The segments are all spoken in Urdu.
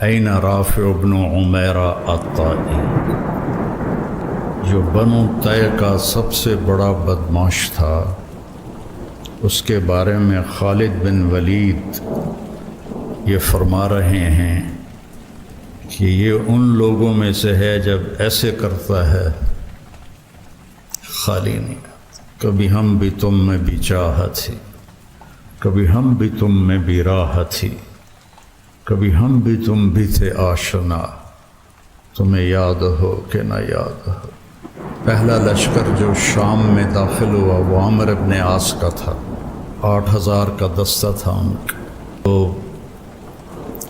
این رافع بن عمیرہ الطائی، جو بنو طے کا سب سے بڑا بدماش تھا، اس کے بارے میں خالد بن ولید یہ فرما رہے ہیں کہ یہ ان لوگوں میں سے ہے جب ایسے کرتا ہے خالی نہیں، کبھی ہم بھی تم میں بھی چاہت تھی، کبھی ہم بھی تم میں بھی راحت تھی، کبھی ہم بھی تم بھی تھے آشنا، تمہیں یاد ہو کہ نہ یاد ہو۔ پہلا لشکر جو شام میں داخل ہوا وہ عامر بن عاص کا تھا، 8000 کا دستہ تھا ان کا، تو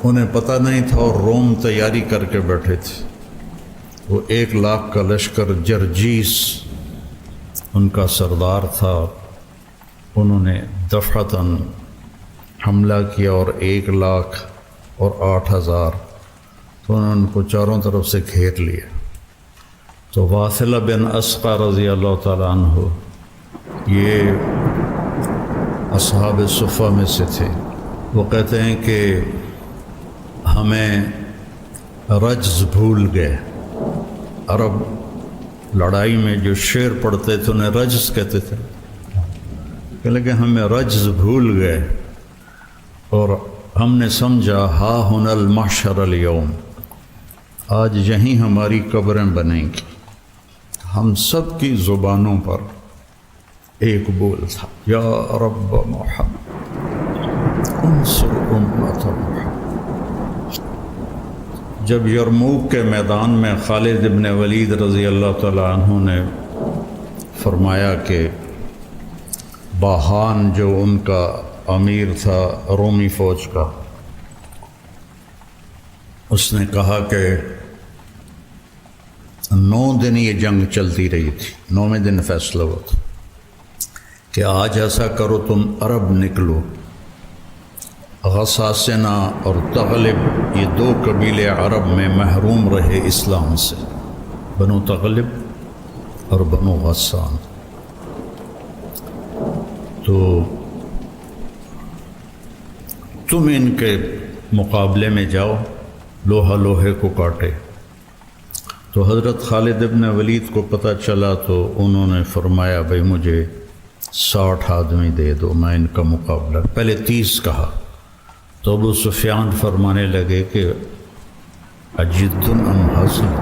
انہیں پتہ نہیں تھا اور روم تیاری کر کے بیٹھے تھے۔ وہ 1,00,000 کا لشکر جرجیس ان کا سردار تھا، انہوں نے دفعتاً حملہ کیا اور 1,00,000 اور 8,000، تو انہوں نے ان کو چاروں طرف سے گھیر لیا۔ تو واثلہ بن اسقع رضی اللہ تعالیٰ عنہ یہ اصحاب صفہ میں سے تھے، وہ کہتے ہیں کہ ہمیں رجز بھول گئے۔ عرب لڑائی میں جو شعر پڑھتے تھے انہیں رجز کہتے تھے، لیکن ہمیں رجز بھول گئے اور ہم نے سمجھا ہا ہن المحشر اليوم، آج یہیں ہماری قبریں بنیں گی۔ ہم سب کی زبانوں پر ایک بول تھا، یا رب محمد انصر امت محمد۔ جب یرموک کے میدان میں خالد بن ولید رضی اللہ تعالیٰ عنہ نے فرمایا کہ باہان جو ان کا امیر تھا رومی فوج کا، اس نے کہا کہ 9 دن یہ جنگ چلتی رہی تھی، 9ویں دن فیصلہ ہوا تھا کہ آج ایسا کرو تم عرب نکلو، غساسنہ اور تغلب یہ 2 قبیلے عرب میں محروم رہے اسلام سے، بنو تغلب اور بنو غسان، تو تم ان کے مقابلے میں جاؤ، لوہا لوہے کو کاٹے۔ تو حضرت خالد بن ولید کو پتہ چلا تو انہوں نے فرمایا بھائی مجھے 60 آدمی دے دو، میں ان کا مقابلہ، پہلے 30 کہا تو ابو سفیان فرمانے لگے کہ اجد ام حزن،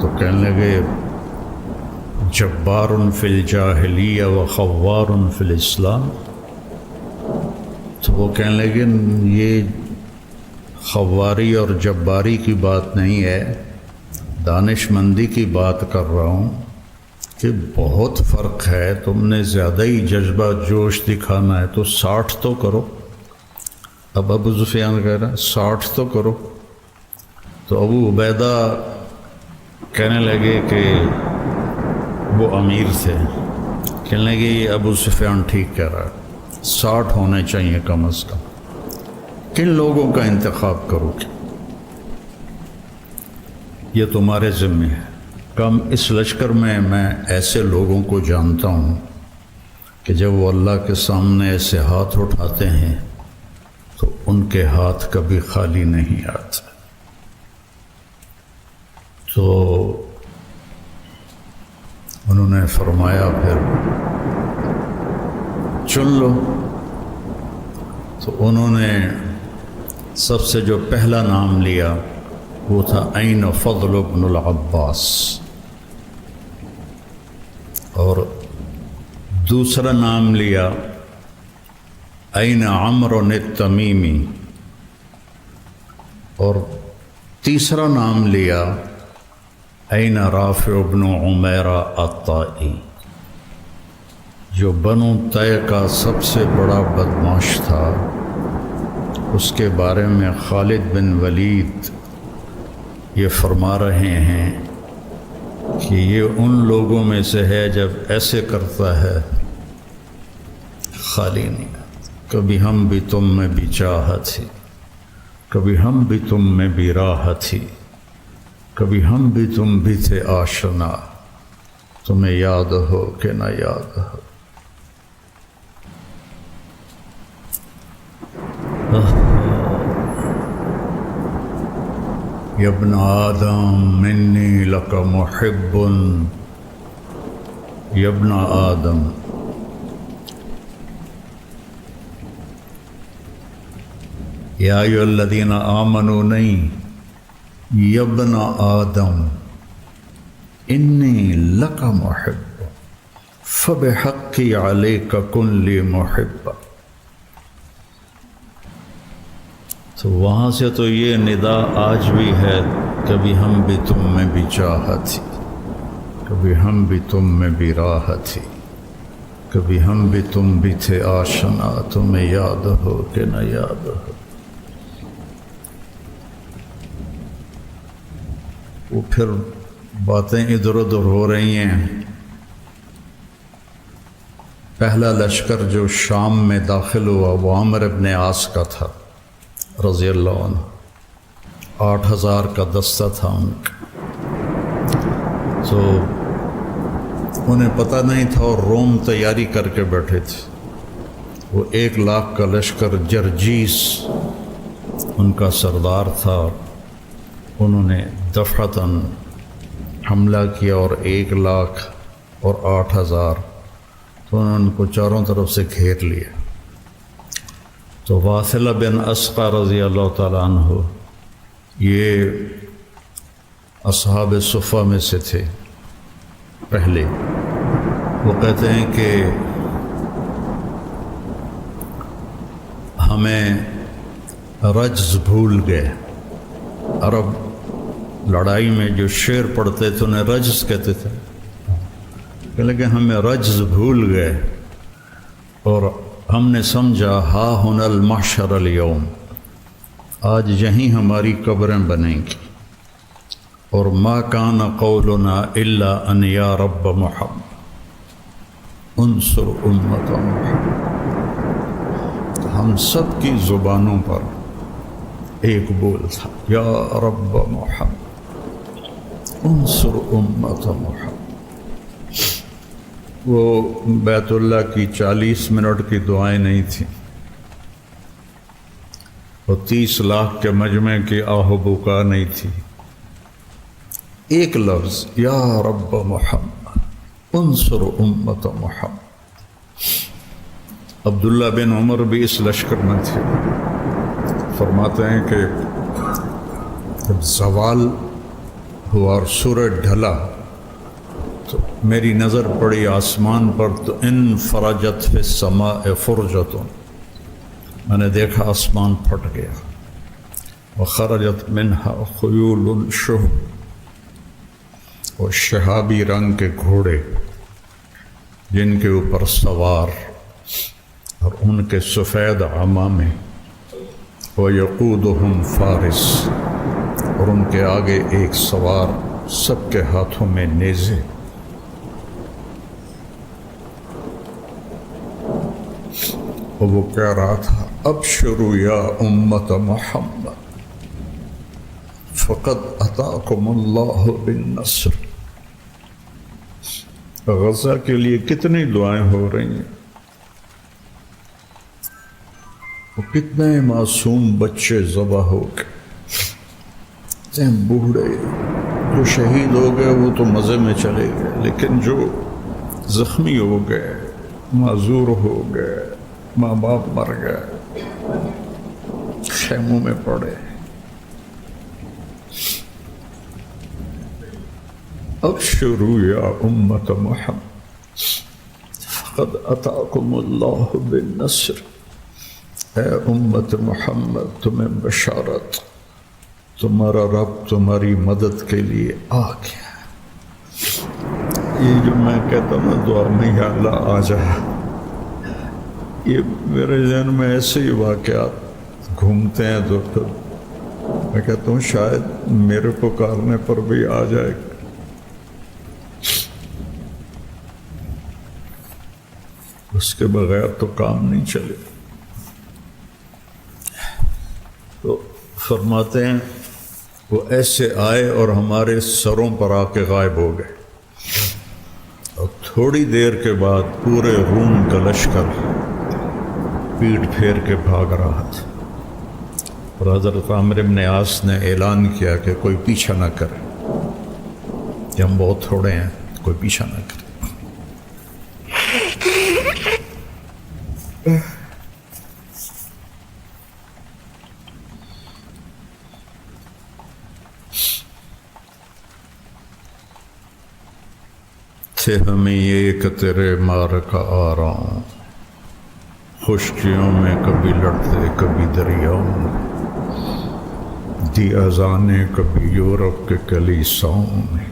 تو کہنے لگے جبار فی الجاہلیہ و خوار فی الاسلام، تو وہ کہنے لگے یہ خواری اور جباری کی بات نہیں ہے، دانش مندی کی بات کر رہا ہوں کہ بہت فرق ہے، تم نے زیادہ ہی جذبہ جوش دکھانا ہے، تو 60 تو کرو۔ اب ابو سفیان کہہ رہا 60 تو کرو، تو ابو عبیدہ کہنے لگے کہ وہ امیر تھے، کہنے لگے یہ ابو سفیان ٹھیک کہہ رہا ہے، 60 ہونے چاہیے کم از کم، کن لوگوں کا انتخاب کرو گے؟ یہ تمہارے ذمہ ہے۔ کم اس لشکر میں ایسے لوگوں کو جانتا ہوں کہ جب وہ اللہ کے سامنے ایسے ہاتھ اٹھاتے ہیں تو ان کے ہاتھ کبھی خالی نہیں آتے۔ تو انہوں نے فرمایا پھر چن لو، تو انہوں نے سب سے جو پہلا نام لیا وہ تھا عین فضل بن العباس، اور دوسرا نام لیا عین عمرو التمیمی، اور تیسرا نام لیا عین رافع بن عمیرہ الطائی، جو بنو طے کا سب سے بڑا بدماش تھا، اس کے بارے میں خالد بن ولید یہ فرما رہے ہیں کہ یہ ان لوگوں میں سے ہے جب ایسے کرتا ہے خالی نہیں، کبھی ہم بھی تم میں بھی چاہت تھی، کبھی ہم بھی تم میں بھی راحت تھی، کبھی ہم بھی تم بھی تھے آشنا، تمہیں یاد ہو کہ نہ یاد ہو۔ یا ابن آدم منی لک محب، یا ابن آدم، یا ایھا الذین آمنوا نہیں، یا ابن آدم انی لک محب فبحقی علیک کن لی محبا۔ تو وہاں سے تو یہ ندا آج بھی ہے، کبھی ہم بھی تم میں بھی چاہت تھی، کبھی ہم بھی تم میں بھی راحت تھی، کبھی ہم بھی تم بھی تھے آشنا، تمہیں یاد ہو کہ نہ یاد ہو۔ وہ پھر باتیں ادھر ادھر ہو رہی ہیں۔ پہلا لشکر جو شام میں داخل ہوا وہ عامر ابن عاص کا تھا رضی اللہ عنہ، 8000 کا دستہ تھا ان کا۔ تو انہیں پتہ نہیں تھا اور روم تیاری کر کے بیٹھے تھے۔ وہ 1,00,000 کا لشکر جرجیس ان کا سردار تھا، انہوں نے دفعتاً حملہ کیا اور 1,00,000 اور 8,000، تو انہوں نے ان کو چاروں طرف سے گھیر لیا۔ تو واصلہ بن اسقع رضی اللہ تعالیٰ عنہ یہ اصحاب صفہ میں سے تھے پہلے۔ وہ کہتے ہیں کہ ہمیں رجز بھول گئے۔ عرب لڑائی میں جو شعر پڑھتے تھے انہیں رجز کہتے تھے، لیکن ہمیں رجز بھول گئے اور ہم نے سمجھا ہا ہن المحشر اليوم، آج یہیں ہماری قبریں بنیں گی، اور ما کان قولنا الا ان یا رب محمد انصر امت محمد۔ ہم سب کی زبانوں پر ایک بول تھا، یا رب محمد انصر امت محمد۔ وہ بیت اللہ کی 40 منٹ کی دعائیں نہیں تھیں، اور 30 لاکھ کے مجمع کی آہ و بکا نہیں تھی، ایک لفظ یا رب محمد انصر امت محمد۔ عبداللہ بن عمر بھی اس لشکر میں تھے۔ فرماتے ہیں کہ جب زوال ہوا اور سورج ڈھلا تو میری نظر پڑی آسمان پر، تو ان فرجت فی السماء فرجۃ، میں نے دیکھا آسمان پھٹ گیا، وخرجت منہا خیول شہب، اور شہابی رنگ کے گھوڑے جن کے اوپر سوار اور ان کے سفید عمامے، وَيَقُودُهُمْ فارس، اور ان کے آگے ایک سوار، سب کے ہاتھوں میں نیزے۔ اور وہ کہہ رہا تھا ابشروا یا امت محمد فقد اتاکم اللہ بالنصر۔ غزہ کے لیے کتنی دعائیں ہو رہی ہیں، کتنے معصوم بچے ذبح ہو گئے، بوڑھے جو شہید ہو گئے وہ تو مزے میں چلے گئے، لیکن جو زخمی ہو گئے، معذور ہو گئے، ماں باپ مر گئے، خیموں میں پڑے۔ ابشروا یا امت محمد فقد اتاکم اللہ بالنصر۔ اے امت محمد تمہیں بشارت، تمہارا رب تمہاری مدد کے لیے آ گیا۔ یہ جو میں کہتا ہوں نا دعا میں یا اللہ آ جا، یہ میرے ذہن میں ایسے ہی واقعات گھومتے ہیں، تو پھر میں کہتا ہوں شاید میرے پکارنے پر بھی آ جائے گا۔ اس کے بغیر تو کام نہیں چلے۔ تو فرماتے ہیں وہ ایسے آئے اور ہمارے سروں پر آ کے غائب ہو گئے، اور تھوڑی دیر کے بعد پورے روم کا لشکر پیٹ پھیر کے بھاگ رہا تھا۔ اور حضرت عامر بن عاص نے اعلان کیا کہ کوئی پیچھا نہ کرے، کہ ہم بہت تھوڑے ہیں، کوئی پیچھا نہ کرے۔ تھے ہمیں یہ کہ تیرے مار کا آرام، خشکیوں میں کبھی لڑتے کبھی دریاؤں میں، دی اذانیں کبھی یورپ کے کلیساؤں میں،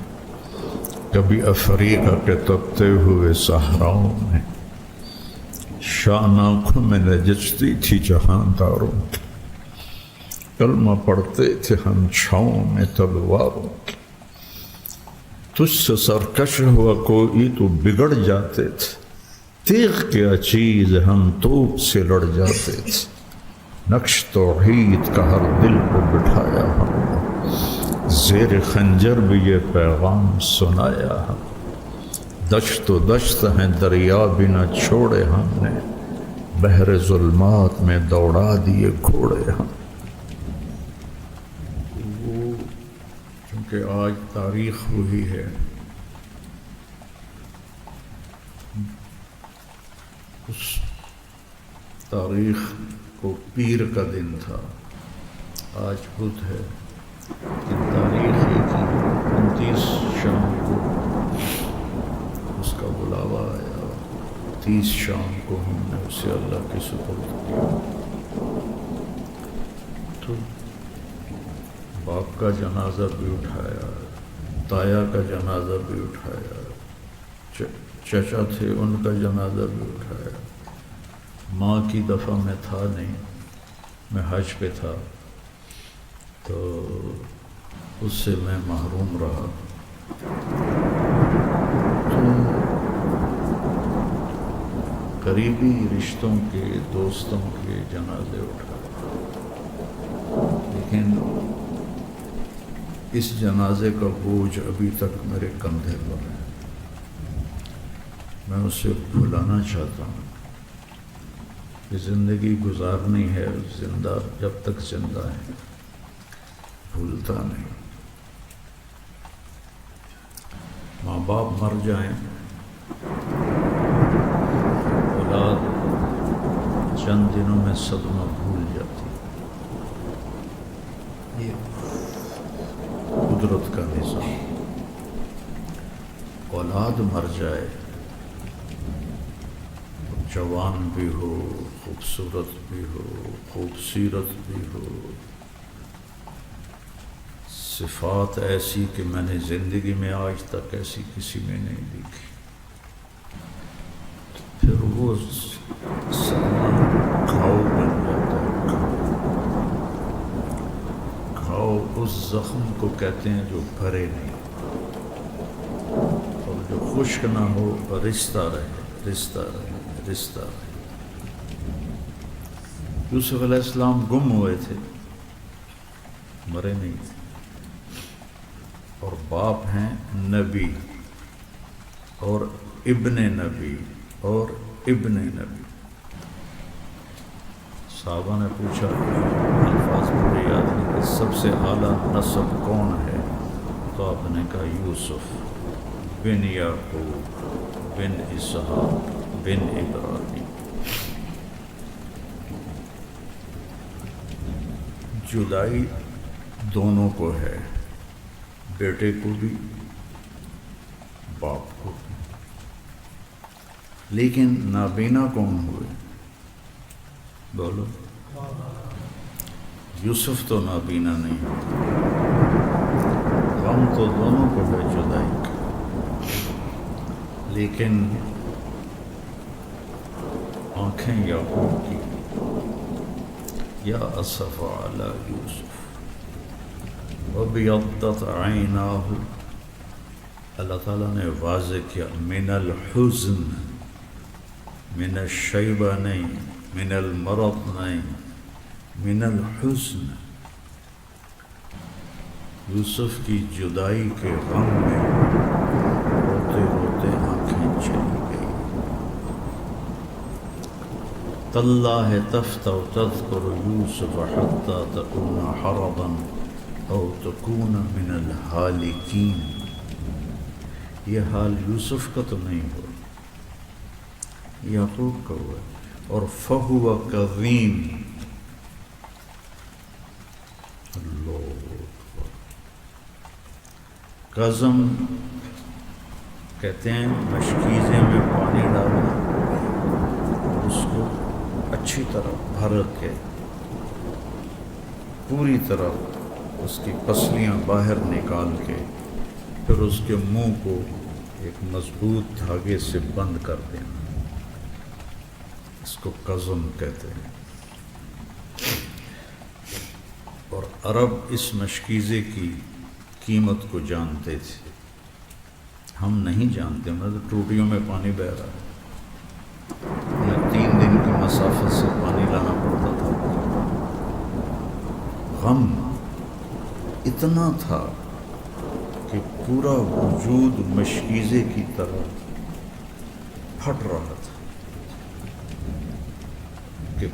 کبھی افریقہ کے تپتے ہوئے صحراؤں میں، شان آنکھوں میں نجچتی تھی جہانداروں کی، کلمہ پڑھتے تھے ہم چھاؤں میں تلواروں کی، تجھ سے سرکش ہوا کوئی تو بگڑ جاتے تھے، تیغ کیا چیز ہم توپ سے لڑ جاتے تھے، نقش توحید کا ہر دل کو بٹھایا ہم نے، زیر خنجر بھی یہ پیغام سنایا ہم، دشت و دشت ہیں دریا بھی نہ چھوڑے ہم نے، بحر ظلمات میں دوڑا دیے گھوڑے ہم۔ کہ آج تاریخ ہوئی ہے، اس تاریخ کو پیر کا دن تھا، آج بدھ ہے، کہ تاریخ ہی کی 29 شام کو اس کا بلاوا آیا، 30 شام کو ہم نے اسے اللہ کے سپرد کیا۔ تو باپ کا جنازہ بھی اٹھایا، تایا کا جنازہ بھی اٹھایا، چچا تھے ان کا جنازہ بھی اٹھایا، ماں کی دفعہ میں تھا نہیں، میں حج پہ تھا، تو اس سے میں محروم رہا۔ تو قریبی رشتوں کے، دوستوں کے جنازے اٹھائے، لیکن اس جنازے کا بوجھ ابھی تک میرے کندھے پر ہے۔ میں اسے بھلانا چاہتا ہوں کہ زندگی گزارنی ہے، زندہ جب تک زندہ ہے، بھولتا نہیں۔ ماں باپ مر جائیں، اولاد چند دنوں میں صدمہ بھول جاتی، یہ قدرت کا نظام۔ اولاد مر جائے، جوان بھی ہو، خوبصورت بھی ہو، خوبصیرت بھی ہو، صفات ایسی کہ میں نے زندگی میں آج تک ایسی کسی میں نہیں دیکھی، پھر وہ گھاؤ بن جاتا ہے۔ گھاؤ اس زخم کو کہتے ہیں جو بھرے نہیں، اور جو خشک نہ ہو، رشتہ رہے، رشتہ رہے، رشتہ رہے۔ یوسف علیہ السلام گم ہوئے تھے، مرے نہیں تھے، اور باپ ہیں نبی اور ابن نبی اور ابن نبی۔ صحابہ نے پوچھا، الفاظ پورے یاد نہیں، کہ سب سے اعلیٰ نسب کون ہے؟ تو آپ نے کہا یوسف بن یعقوب بن اسحاق بن ابراہیم۔ جدائی دونوں کو ہے، بیٹے کو بھی، باپ کو بھی، لیکن نابینا کون ہوئے؟ بولو۔ یوسف تو نابینا نہیں ہوتا، غم تو دونوں کو ہے جدائی کا، لیکن آنکھیں یعقوب کی، یا اسف علی یوسف وابیضت عیناہ، اللہ تعالیٰ نے واضح کیا، من الحزن، من الشیبہ نہیں، من المرض نہیں، من الحزن۔ یوسف کی جدائی کے غم میں روتے روتے آنکھیں چلی گئی۔ تاللہ تفتأ تذکر یوسف حتی تکون حرضا او تکون من الہالکین. یہ حال یوسف کا تو نہیں ہوا، یعقوب کا ہوا. اور فہو کظیم، اللہ اکبر. قزم کہتے ہیں مشکیزے میں پانی ڈالنا، اس کو اچھی طرح بھر کے پوری طرح اس کی پسلیاں باہر نکال کے پھر اس کے منہ کو ایک مضبوط دھاگے سے بند کر دینا، اس کو قزم کہتے ہیں. اور عرب اس مشکیزے کی قیمت کو جانتے تھے، ہم نہیں جانتے. مطلب ٹوٹیوں میں پانی بہہ رہا ہے، انہیں 3 دن کی مسافت سے پانی لانا پڑتا تھا. غم اتنا تھا کہ پورا وجود مشکیزے کی طرح پھٹ رہا تھا کہ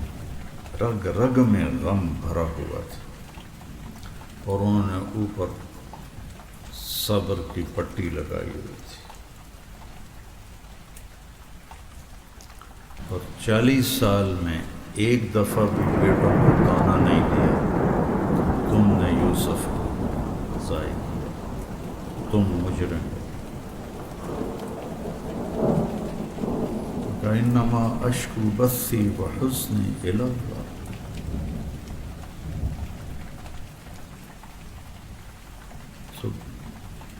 رگ رگ میں غم بھرا ہوا تھا. اور انہوں نے اوپر صبر کی پٹی لگائی ہوئی تھی. اور 40 سال میں ایک دفعہ بھی بیٹوں کو تانا نہیں دیا تم نے یوسف کو ضائع کیا، تم مجرم ہو. انما اشکو بثی وحزنی الی اللہ.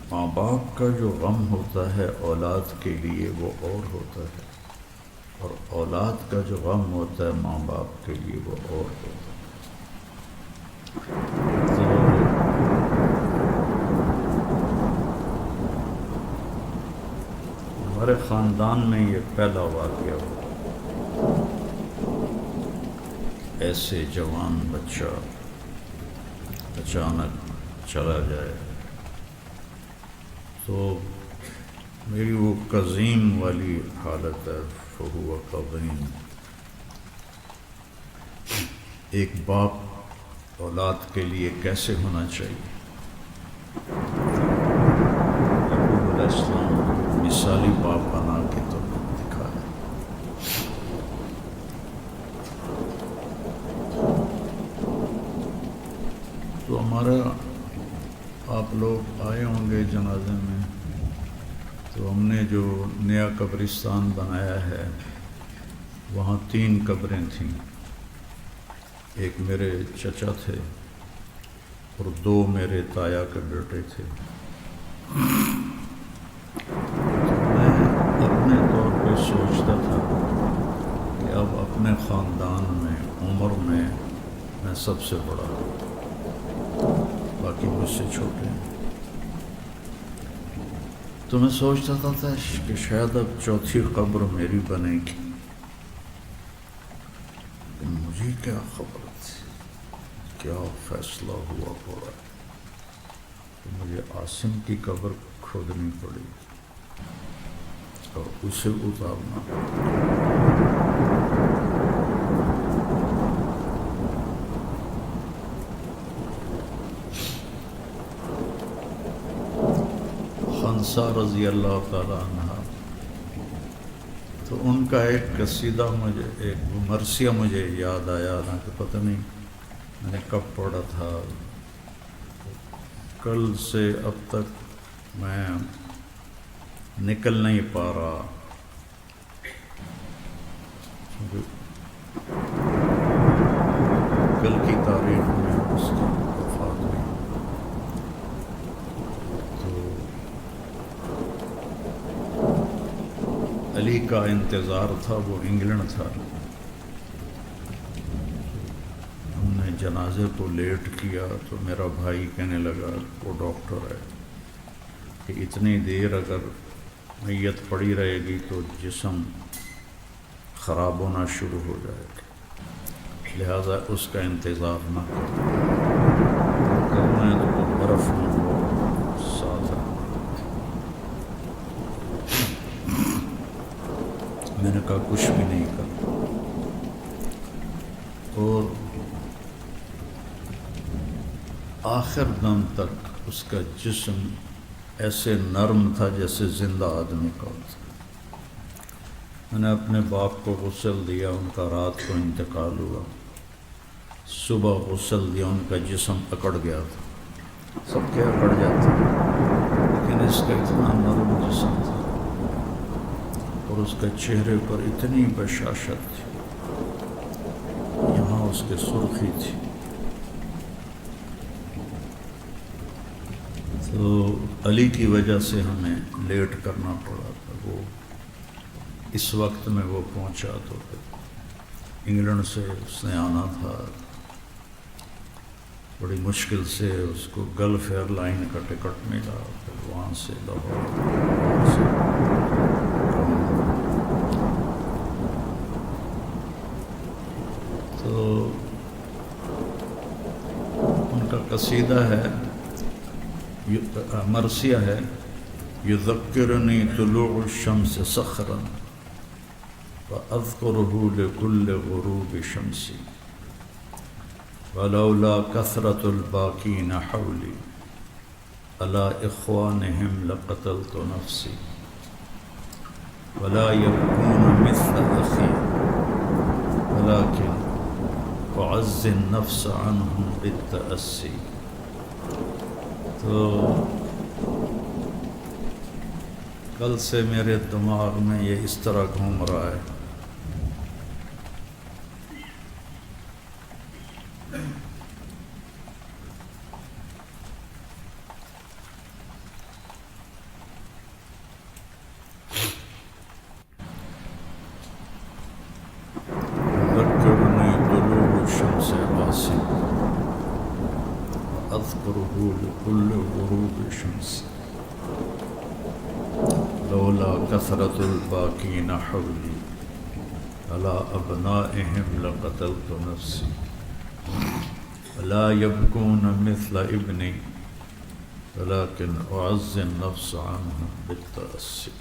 ماں باپ کا جو غم ہوتا ہے اولاد کے لیے وہ اور ہوتا ہے، اور اولاد کا جو غم ہوتا ہے ماں باپ کے لیے وہ اور ہوتا ہے. تو ہمارے خاندان میں یہ پہلا واقعہ ہوا، ایسے جوان بچہ اچانک چلا جائے. تو میری وہ قزیم والی حالت ہے، فہو قظیم. ایک باپ اولاد کے لیے کیسے ہونا چاہیے. یعقوب علیہ السلام مثالی باپ بنا کے تو دکھایا. تو ہمارا آپ لوگ آئے ہوں گے جنازے میں، تو ہم نے جو نیا قبرستان بنایا ہے وہاں 3 قبریں تھیں. ایک میرے چچا تھے اور 2 میرے تایا کے بیٹے تھے. میں اپنے طور پہ سوچتا تھا کہ اب اپنے خاندان میں عمر میں سب سے بڑا ہوں، باقی مجھ سے چھوٹے ہیں. تو میں سوچتا تھا کہ شاید اب 4تھی قبر میری بنے گی. مجھے کیا خبر تھی، کیا فیصلہ ہوا پڑا کہ مجھے عاصم کی قبر کھودنی پڑی اور اسے اتارنا پڑا. خنسا رضی اللہ تعالیٰ عنہ، تو ان کا ایک قصیدہ مجھے، ایک مرثیہ مجھے یاد آیا، نہ کہ پتہ نہیں میں نے کب پڑھا تھا. کل سے اب تک میں نکل نہیں پا رہا، کل کی تاریخ میں اس کی وفات ہوئی. علی کا انتظار تھا، وہ انگلینڈ تھا. ہم نے جنازے کو لیٹ کیا تو میرا بھائی کہنے لگا، وہ ڈاکٹر ہے، کہ اتنی دیر اگر میت پڑی رہے گی تو جسم خراب ہونا شروع ہو جائے گا، لہذا اس کا انتظار نہ کرنا ہے. تو برف میں وہ ساتھ ہے. میں نے کہا کچھ بھی نہیں کرنا. اور آخر دم تک اس کا جسم ایسے نرم تھا جیسے زندہ آدمی کا ہوتا۔ میں نے اپنے باپ کو غسل دیا، ان کا رات کو انتقال ہوا، صبح غسل دیا، ان کا جسم اکڑ گیا تھا، سب کے اکڑ جاتے، لیکن اس کا اتنا نرم جسم تھا اور اس کے چہرے پر اتنی بشاشت تھی، یہاں اس کے سرخی تھی۔ تو علی کی وجہ سے ہمیں لیٹ کرنا پڑا تھا، وہ اس وقت میں وہ پہنچا تو انگلینڈ سے اس نے آنا تھا، بڑی مشکل سے اس کو گلف ایئر لائن کا ٹکٹ ملا، پھر وہاں سے لاہور سے۔ تو ان کا قصیدہ ہے، مرثیہ ہے، یذکرنی طلوع الشمس صخرا فاذکرہ لکل غروب شمسی ولولا کثرة الباکین حولی علی اخوانہم لقتلت نفسی ولا یبکون مثل اخی ولكن اعز النفس عنہم بالتأسی۔ تو کل سے میرے دماغ میں یہ اس طرح گھوم رہا ہے، ذکرنی طلوع الشمس واصل اذکرہ لکل غروب شمس لولا کثرة الباکین حولی علی ابنائہم لقتلت نفسی ولا یبکون مثل ابنی ولكن اعز النفس عنہم بالتأسی۔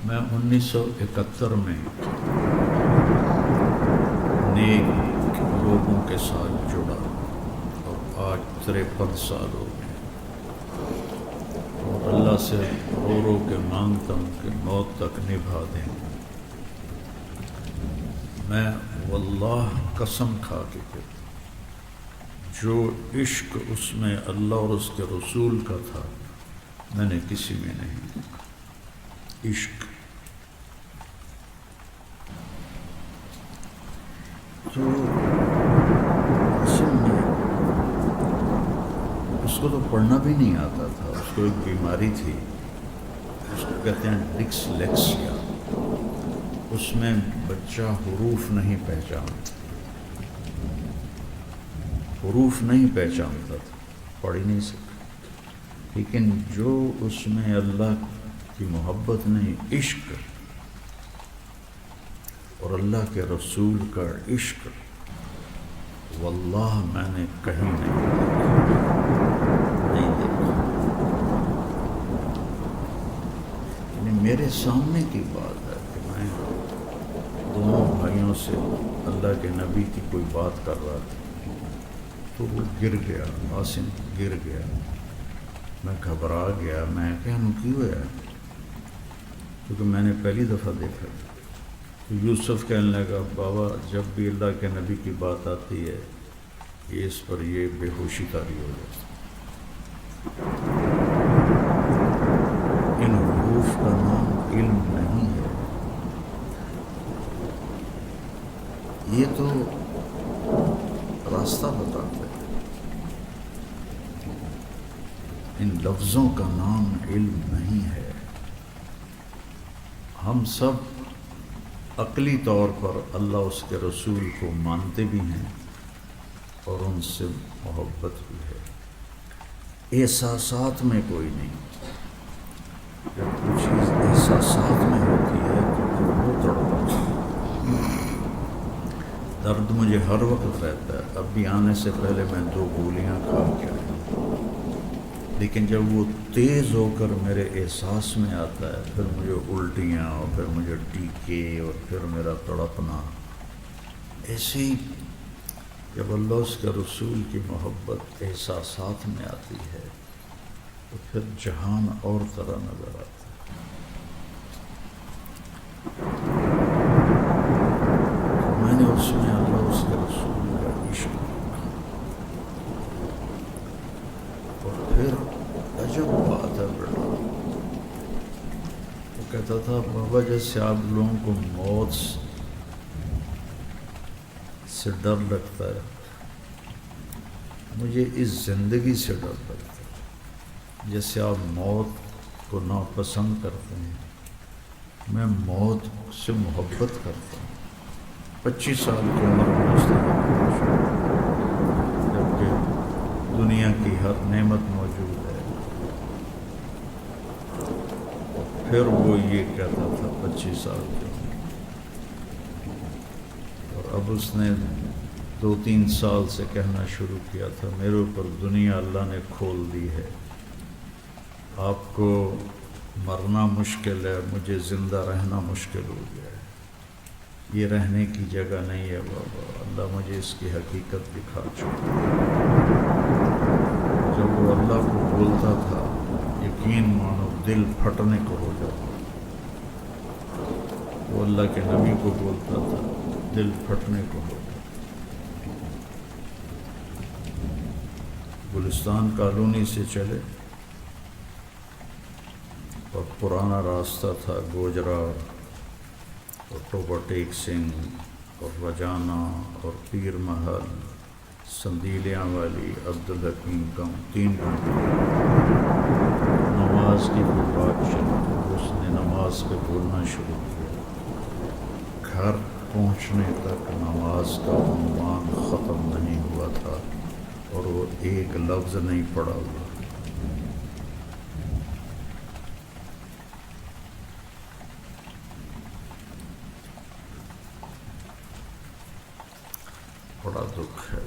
میں 1971 میں نیک لوگوں کے ساتھ جڑا اور آج 53 سال ہو گئے، اور اللہ سے رو رو کے مانگتا ہوں کہ موت تک نبھا دیں۔ میں واللہ قسم کھا کے کہتا ہوں، جو عشق اس میں اللہ اور اس کے رسول کا تھا میں نے کسی میں نہیں دیکھا۔ عشق تو اصل میں اس کو تو پڑھنا بھی نہیں آتا تھا، اس کو ایک بیماری تھی، اس کو کہتے ہیں ڈسلیکسیا، اس میں بچہ حروف نہیں پہچانتا، حروف نہیں پہچانتا تھا، پڑھ ہی نہیں سکتا، لیکن جو اس میں اللہ کی محبت نہیں، عشق اور اللہ کے رسول کا عشق، واللہ میں نے کہیں نہیں دیکھا۔ یعنی میرے سامنے کی بات ہے کہ میں دونوں بھائیوں سے اللہ کے نبی کی کوئی بات کر رہا تھا تو وہ گر گیا، عاصم گر گیا، میں گھبرا گیا، میں کہا کیوں ہوا ہے، کیونکہ میں نے پہلی دفعہ دیکھا تھا۔ تو یوسف کہنے لگا بابا جب بھی اللہ کے نبی کی بات آتی ہے یہ اس پر یہ بے ہوشی طاری ہو جاتی، ان حروف کا نام علم نہیں ہے، یہ تو راستہ بتاتا ہے، ان لفظوں کا نام علم نہیں ہے۔ ہم سب عقلی طور پر اللہ اس کے رسول کو مانتے بھی ہیں اور ان سے محبت بھی ہے، احساسات میں کوئی نہیں۔ جب کوئی چیز احساسات میں ہوتی ہے تو وہ تڑپتا ہے۔ درد مجھے ہر وقت رہتا ہے، اب بھی آنے سے پہلے میں 2 گولیاں کھا کے آیا، لیکن جب وہ تیز ہو کر میرے احساس میں آتا ہے پھر مجھے الٹیاں اور پھر مجھے ٹیکے اور پھر میرا تڑپنا، ایسے ہی جب اللہ اس کے رسول کی محبت احساسات میں آتی ہے تو پھر جہان اور طرح نظر آتا ہے۔ میں نے اس میں اللہ اس کے رسول کا عشق دیکھا، اور پھر عجب بات ہے بیٹا، وہ کہتا تھا بابا جیسے آپ لوگوں کو موت سے ڈر لگتا ہے، مجھے اس زندگی سے ڈر لگتا ہے۔ جیسے آپ موت کو ناپسند کرتے ہیں، میں موت سے محبت کرتا ہوں۔ 25 سال کی عمر میں اس نے، جبکہ دنیا کی ہر نعمت موجود ہے، پھر وہ یہ کہتا تھا 25 سال کی عمر، اور اب اس نے 2-3 سال سے کہنا شروع کیا تھا میرے اوپر دنیا اللہ نے کھول دی ہے، آپ کو مرنا مشکل ہے، مجھے زندہ رہنا مشکل ہو گیا ہے، یہ رہنے کی جگہ نہیں ہے بابا، اللہ مجھے اس کی حقیقت دکھا چکا۔ جب وہ اللہ کو بولتا تھا یقین مانو دل پھٹنے کو ہو جاتا، وہ اللہ کے نبی کو بولتا تھا دل پھٹنے کو ہو جاتا۔ گلستان کالونی سے چلے اور پرانا راستہ تھا گوجرا اور ٹوبا ٹیک سنگھ اور رجانا اور پیر محل، سندیلیاں والی، عبدالحکیم کم، 3 گھنٹے نماز کی کوئی بات چلی، اس نے نماز پہ بولنا شروع کیا، گھر پہنچنے تک نماز کا عنوان ختم نہیں ہوا تھا اور وہ ایک لفظ نہیں پڑا ہوا۔ بڑا دکھ ہے۔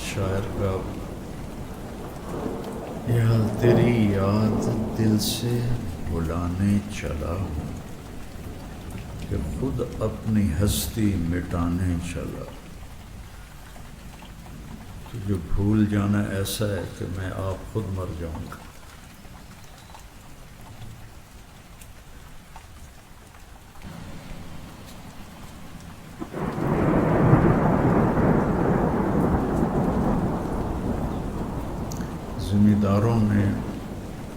شاعر کا یا تیری یاد دل سے بلانے چلا ہوں کہ خود اپنی ہستی مٹانے چلا، تجھے بھول جانا ایسا ہے کہ میں آپ خود مر جاؤں گا۔ ذمہ داروں میں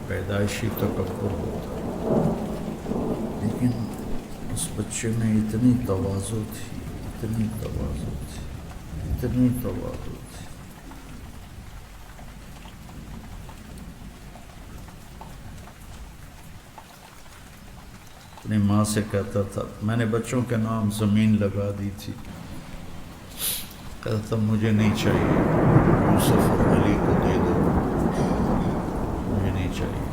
پیدائشی تکبر ہوتا ہے، لیکن اس بچے میں اتنی تواضع تھی، اتنی تواضع تھی، اتنی تواضع تھی۔ اپنی ماں سے کہتا تھا، میں نے بچوں کے نام زمین لگا دی تھی، کہتا تھا مجھے نہیں چاہیے، یوسف اور علی کو دے دو، مجھے نہیں چاہیے،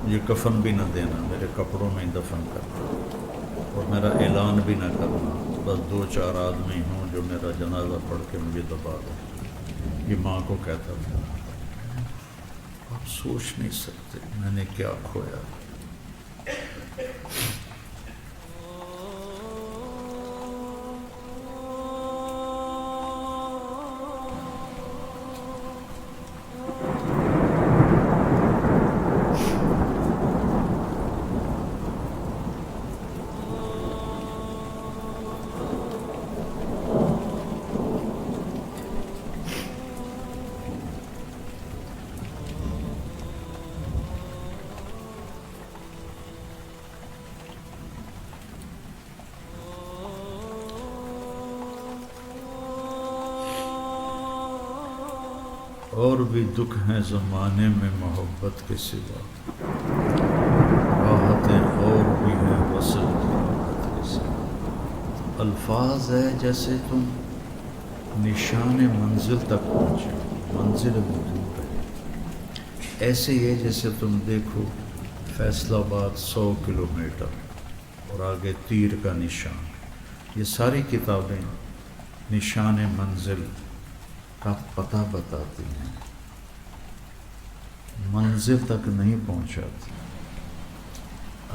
مجھے کفن بھی نہ دینا، میرے کپڑوں میں ہی دفن کرنا، اور میرا اعلان بھی نہ کرنا، بس 2-4 آدمی ہوں جو میرا جنازہ پڑھ کے مجھے دبا دیں۔ یہ ماں کو کہتا تھا۔ آپ سوچ نہیں سکتے میں نے کیا کھویا۔ اور بھی دکھ ہیں زمانے میں محبت کے سوا، راحتیں اور بھی ہیں وصل کی راحت کے سوا۔ الفاظ ہے جیسے تم نشان منزل تک پہنچے، منزل بھی دور ہے، ایسے ہی ہے جیسے تم دیکھو فیصل آباد 100 کلومیٹر اور آگے تیر کا نشان. یہ ساری کتابیں نشان منزل کا پتہ بتاتی ہیں، منزل تک نہیں پہنچاتی.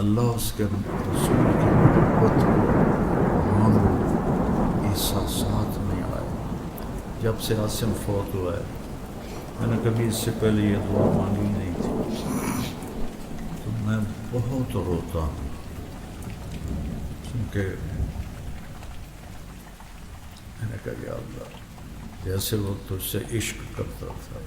اللہ اس کے رسول کی محبت کو مانگو، احساسات میں آئے. جب سے عاصم فوت ہوا ہے میں نے کبھی اس سے پہلے یہ دعا مانگی نہیں تھی، تو میں بہت روتا ہوں کیونکہ میں نے کہا یا اللہ جیسے وہ تجھ سے عشق کرتا تھا.